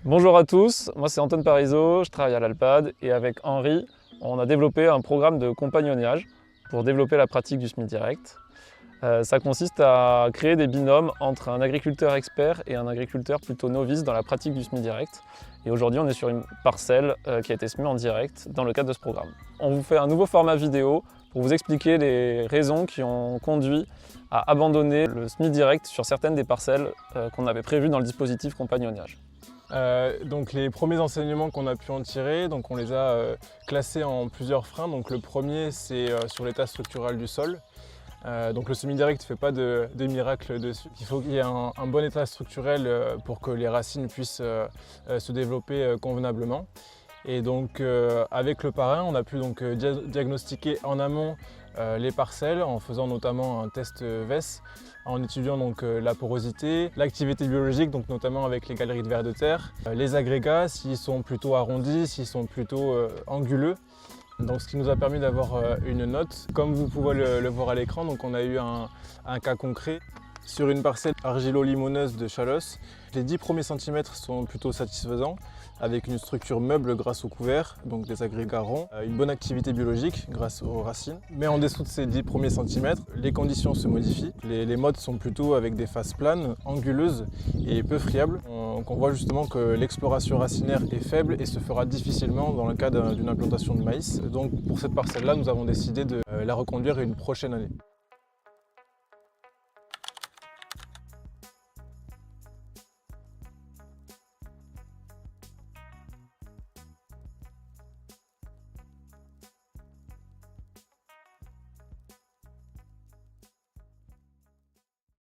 Bonjour à tous, moi c'est Antoine Parisot, je travaille à l'Alpad et avec Henri, on a développé un programme de compagnonnage pour développer la pratique du SMI direct. Ça consiste à créer des binômes entre un agriculteur expert et un agriculteur plutôt novice dans la pratique du SMI direct. Et aujourd'hui on est sur une parcelle qui a été semée en direct dans le cadre de ce programme. On vous fait un nouveau format vidéo pour vous expliquer les raisons qui ont conduit à abandonner le SMI direct sur certaines des parcelles qu'on avait prévues dans le dispositif compagnonnage. Donc les premiers enseignements qu'on a pu en tirer, donc on les a classés en plusieurs freins. Donc le premier c'est sur l'état structural du sol. Donc le semi-direct ne fait pas de miracle dessus. Il faut qu'il y ait un bon état structurel pour que les racines puissent se développer convenablement. Et donc avec le parrain, on a pu donc diagnostiquer en amont les parcelles en faisant notamment un test VES, en étudiant donc la porosité, l'activité biologique, donc notamment avec les galeries de vers de terre, les agrégats, s'ils sont plutôt arrondis, s'ils sont plutôt anguleux. Donc, ce qui nous a permis d'avoir une note. Comme vous pouvez le voir à l'écran, donc on a eu un cas concret sur une parcelle argilo-limoneuse de Chalosse. Les 10 premiers centimètres sont plutôt satisfaisants, avec une structure meuble grâce au couvert, donc des agrégats ronds, une bonne activité biologique grâce aux racines. Mais en dessous de ces 10 premiers centimètres, les conditions se modifient. Les modes sont plutôt avec des faces planes, anguleuses et peu friables. Donc on voit justement que l'exploration racinaire est faible et se fera difficilement dans le cas d'une implantation de maïs. Donc pour cette parcelle-là, nous avons décidé de la reconduire une prochaine année.